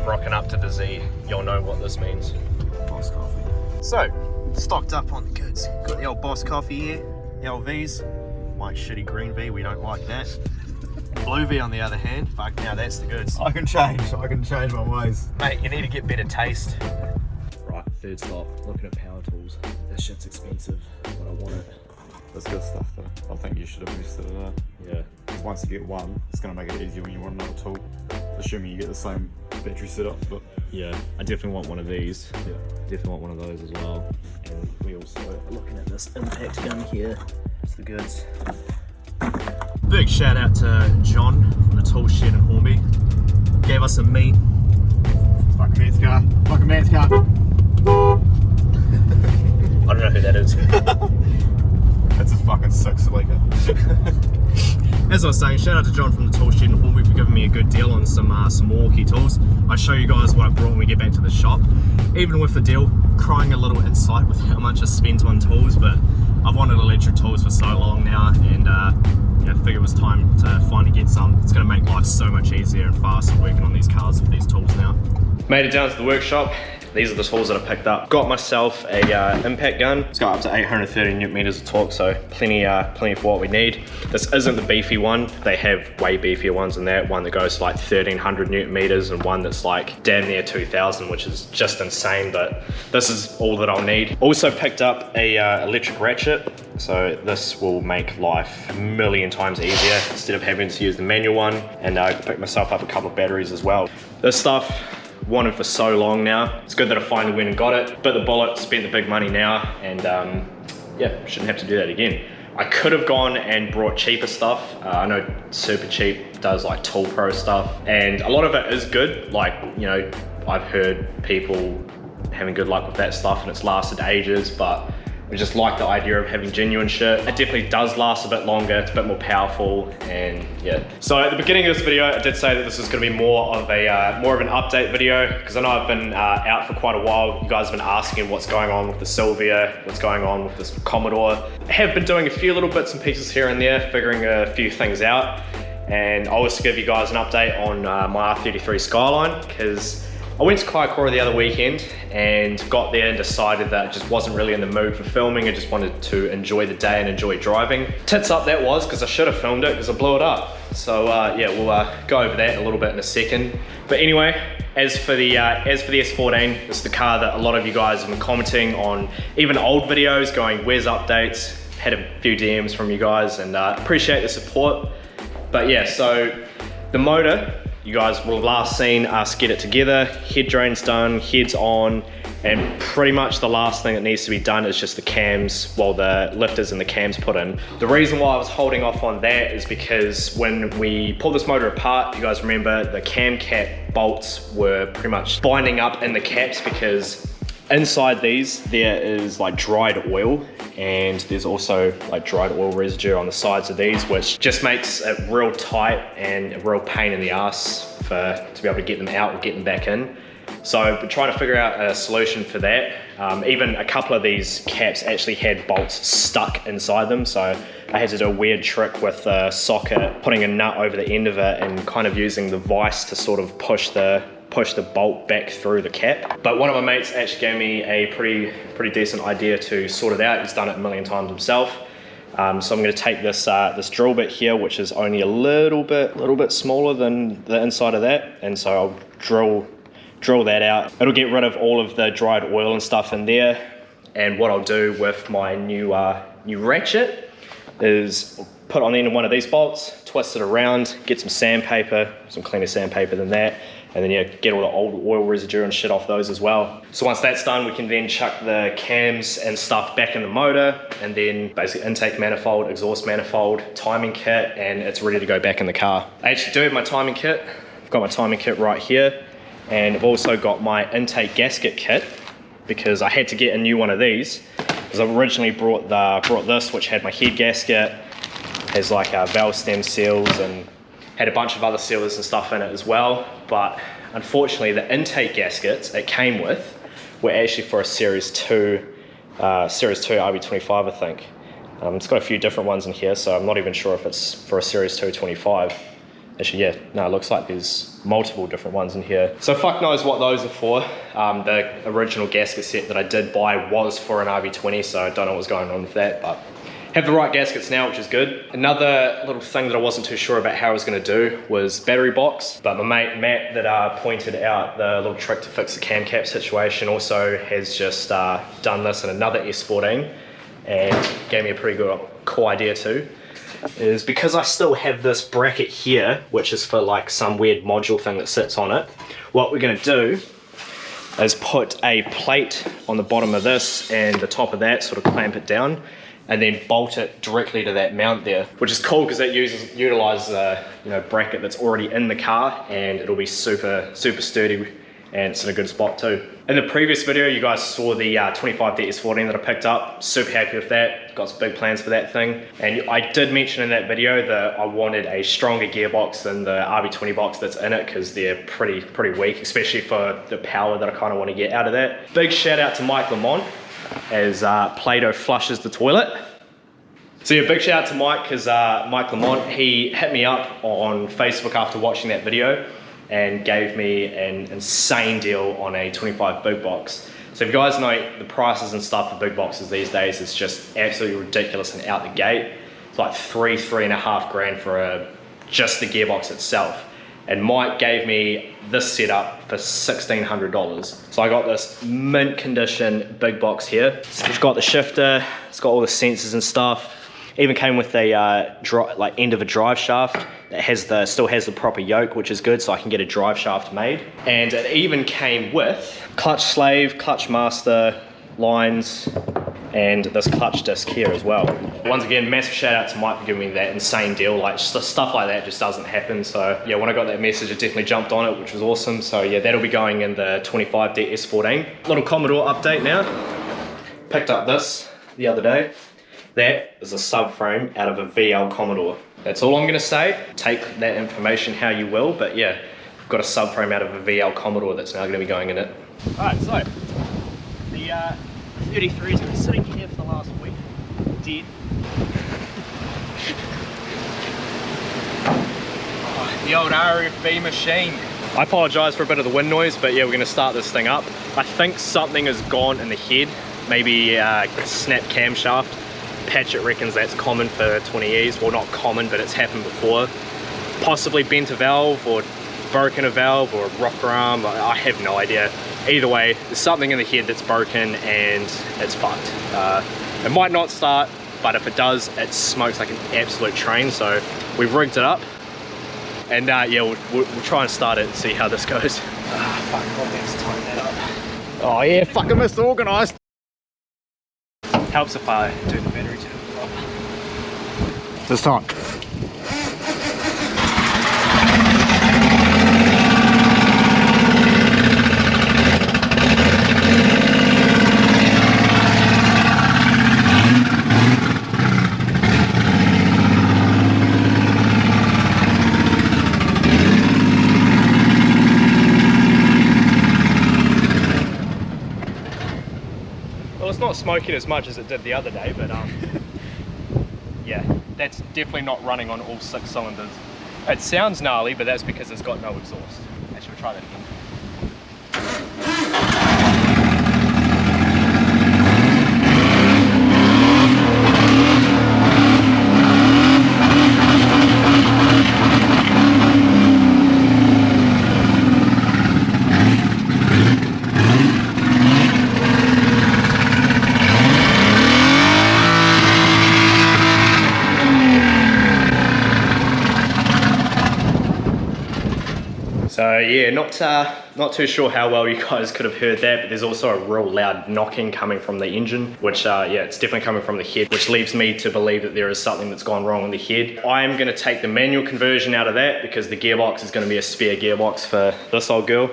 rocking up to the Z, you'll know what this means. Boss coffee. So, stocked up on the goods. Got the old Boss coffee here, the old V's. My shitty green V, we don't like that. Blue V on the other hand, fuck, now that's the goods. I can change my ways. Mate, you need to get better taste. Right, third stop, looking at power tools. This shit's expensive, but I want it. That's good stuff though. I think you should have invested in that. Yeah. Because once you get one, it's going to make it easier when you want another tool. Assuming you get the same battery setup, but... Yeah, I definitely want one of these. Yeah. Definitely want one of those as well. And we also are looking at this impact gun here. It's the goods. Big shout out to John from the tool shed in Hornby. Gave us some meat. Fucking man's car. Fucking man's car. I don't know who that is. That's a fucking 6-litre. As I was saying, shout out to John from the tool shed in Hornby for giving me a good deal on some Milwaukee tools. I'll show you guys what I brought when we get back to the shop. Even with the deal, crying a little inside with how much I spent on tools, but I've wanted electric tools for so long now, and yeah, I figured it was time to finally get some. It's going to make life so much easier and faster working on these cars with these tools now. Made it down to the workshop. These are the tools that I picked up. Got myself a impact gun. It's got up to 830 newton meters of torque, so plenty for what we need. This isn't the beefy one. They have way beefier ones than that. One that goes to like 1300 newton meters and one that's like damn near 2000, which is just insane, but this is all that I'll need. Also picked up a electric ratchet. So this will make life a million times easier instead of having to use the manual one. And I picked myself up a couple of batteries as well. This stuff, wanted for so long now. It's good that I finally went and got it. Bit the bullet, spent the big money now, and yeah, shouldn't have to do that again. I could have gone and brought cheaper stuff. I know Super Cheap does like Tool Pro stuff, and a lot of it is good. Like, you know, I've heard people having good luck with that stuff and it's lasted ages, but we just like the idea of having genuine shit. It definitely does last a bit longer, it's a bit more powerful, and yeah. So at the beginning of this video, I did say that this is gonna be more of an update video, because I know I've been out for quite a while. You guys have been asking what's going on with the Sylvia, what's going on with this Commodore. I have been doing a few little bits and pieces here and there, figuring a few things out, and I'll also give you guys an update on my R33 Skyline, because I went to Kaikoura the other weekend and got there and decided that I just wasn't really in the mood for filming. I just wanted to enjoy the day and enjoy driving. Tits up that was, because I should have filmed it because I blew it up. So yeah, we'll go over that a little bit in a second. But anyway, as for the S14, this is the car that a lot of you guys have been commenting on, even old videos, going where's updates. Had a few DMs from you guys, and appreciate the support. But yeah, so the motor, you guys will have last seen us get it together, head drain's done, head's on, and pretty much the last thing that needs to be done is just the cams, well, the lifters and the cams put in. The reason why I was holding off on that is because when we pulled this motor apart, you guys remember the cam cap bolts were pretty much binding up in the caps, because inside these there is like dried oil, and there's also like dried oil residue on the sides of these, which just makes it real tight and a real pain in the ass to be able to get them out or get them back in. So we're trying to figure out a solution for that. Even a couple of these caps actually had bolts stuck inside them, so I had to do a weird trick with the socket, putting a nut over the end of it and kind of using the vise to sort of push the bolt back through the cap. But one of my mates actually gave me a pretty decent idea to sort it out. He's done it a million times himself. So I'm going to take this this drill bit here, which is only a little bit smaller than the inside of that, and so I'll drill that out. It'll get rid of all of the dried oil and stuff in there. And what I'll do with my new ratchet is put on the end of one of these bolts, twist it around, get some sandpaper, some cleaner sandpaper than that, and then yeah, get all the old oil residue and shit off those as well. So once that's done, we can then chuck the cams and stuff back in the motor, and then basically intake manifold, exhaust manifold, timing kit, and it's ready to go back in the car. I actually do have my timing kit. I've got my timing kit right here, and I've also got my intake gasket kit, because I had to get a new one of these, because I originally brought this, which had my head gasket, has like valve stem seals, and had a bunch of other sealers and stuff in it as well. But unfortunately, the intake gaskets it came with were actually for a Series 2 RB25, I think. It's got a few different ones in here, so I'm not even sure if it's for a Series 2 25. Actually, yeah, no, it looks like there's multiple different ones in here. So fuck knows what those are for. The original gasket set that I did buy was for an RB20, so I don't know what's going on with that, but have the right gaskets now, which is good. Another little thing that I wasn't too sure about how I was gonna do was battery box, but my mate Matt that pointed out the little trick to fix the cam cap situation also has just done this in another S14 and gave me a pretty good cool idea too. Is because I still have this bracket here, which is for like some weird module thing that sits on it. What we're gonna do is put a plate on the bottom of this and the top of that, sort of clamp it down, and then bolt it directly to that mount there, which is cool because it utilizes a bracket that's already in the car, and it'll be super sturdy, and it's in a good spot too. In the previous video, you guys saw the 25D S14 that I picked up. Super happy with that. Got some big plans for that thing. And I did mention in that video that I wanted a stronger gearbox than the RB20 box that's in it, because they're pretty weak, especially for the power that I kind of want to get out of that. Big shout out to Mike Lamont as Play-Doh flushes the toilet. So yeah, big shout out to Mike, because Mike Lamont, he hit me up on Facebook after watching that video and gave me an insane deal on a 25 big box. So if you guys know the prices and stuff for big boxes these days, it's just absolutely ridiculous and out the gate. It's like three and a half grand for just the gearbox itself. And Mike gave me this setup for $1,600. So I got this mint condition big box here. So it's got the shifter, it's got all the sensors and stuff. Even came with a end of a drive shaft that still has the proper yoke, which is good, so I can get a drive shaft made. And it even came with clutch slave, clutch master lines, and this clutch disc here as well. Once again, massive shout out to Mike for giving me that insane deal. Like, stuff like that just doesn't happen. So yeah, when I got that message, I definitely jumped on it, which was awesome. So yeah, that'll be going in the 25D S14. Little Commodore update now. Picked up this the other day. That is a subframe out of a VL Commodore. That's all I'm gonna say. Take that information how you will, but yeah, I've got a subframe out of a VL Commodore that's now gonna be going in it. Alright, so the 33's been sitting here for the last week, dead. Oh, the old RFB machine. I apologise for a bit of the wind noise, but yeah, we're gonna start this thing up. I think something has gone in the head, maybe a snap camshaft. Patchett reckons that's common for 20Es. Well, not common, but it's happened before. Possibly bent a valve or broken a valve or a rocker arm. I have no idea. Either way, there's something in the head that's broken and it's fucked. It might not start, but if it does, it smokes like an absolute train. So we've rigged it up, and yeah, we'll try and start it and see how this goes. Fuck, let's tighten that up. Oh yeah, fucking misorganized. Helps if I do the battery turn as well. This time. It's not smoking as much as it did the other day, but yeah, that's definitely not running on all 6 cylinders. It sounds gnarly, but that's because it's got no exhaust. Actually, we'll try that again. So yeah, not too sure how well you guys could have heard that, but there's also a real loud knocking coming from the engine, which yeah, it's definitely coming from the head, which leads me to believe that there is something that's gone wrong in the head. I am going to take the manual conversion out of that because the gearbox is going to be a spare gearbox for this old girl.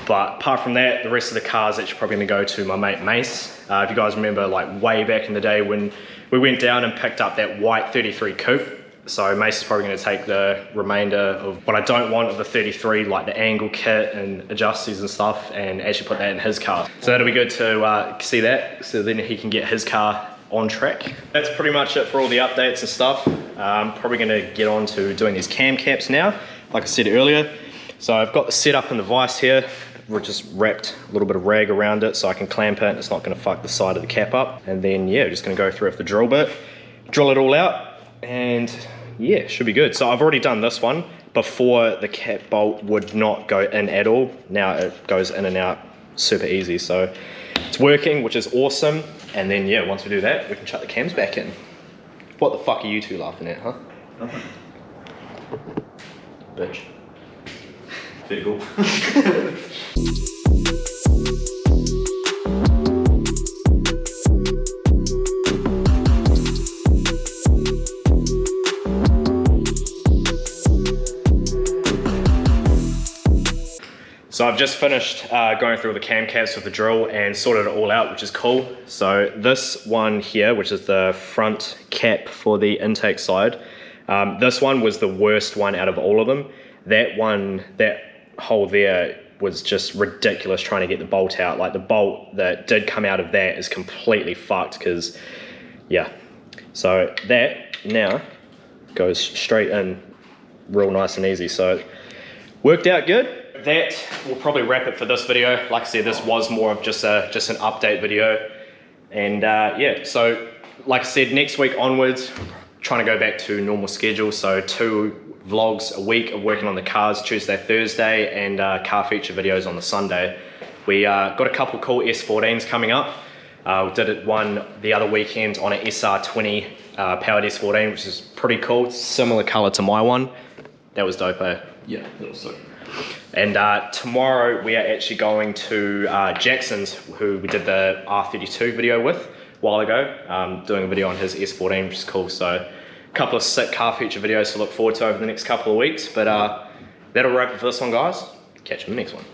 But apart from that, the rest of the car is actually probably going to go to my mate Mace. If you guys remember, like way back in the day when we went down and picked up that white 33 coupe. So Mace is probably going to take the remainder of what I don't want of the 33, like the angle kit and adjusters and stuff, and actually put that in his car. So that'll be good to see that, so then he can get his car on track. That's pretty much it for all the updates and stuff. I'm probably gonna get on to doing these cam caps now, like I said earlier. So I've got the setup in the vise here. We're just wrapped a little bit of rag around it so I can clamp it and it's not gonna fuck the side of the cap up. And then yeah, just gonna go through with the drill bit, drill it all out, and yeah, should be good. So I've already done this one. Before, the cap bolt would not go in at all. Now it goes in and out super easy. So it's working, which is awesome. And then yeah, once we do that, we can chuck the cams back in. What the fuck are you two laughing at, huh? Nothing. Bitch. Fair go. So I've just finished going through all the cam caps with the drill and sorted it all out, which is cool. So this one here, which is the front cap for the intake side, this one was the worst one out of all of them. That one, that hole there was just ridiculous trying to get the bolt out. Like the bolt that did come out of that is completely fucked because, yeah. So that now goes straight in real nice and easy. So it worked out good. That will probably wrap it for this video. Like I said, this was more of just an update video. And yeah, so like I said, next week onwards, trying to go back to normal schedule. So 2 vlogs a week of working on the cars, Tuesday, Thursday, and car feature videos on the Sunday. We got a couple cool S14s coming up. We did one the other weekend on an SR20 powered S14, which is pretty cool. Similar color to my one. That was dope, eh? Yeah, that was so. And tomorrow we are actually going to Jackson's, who we did the R32 video with a while ago, doing a video on his S14, which is cool. So a couple of sick car feature videos to look forward to over the next couple of weeks. But that'll wrap it for this one, guys. Catch you in the next one.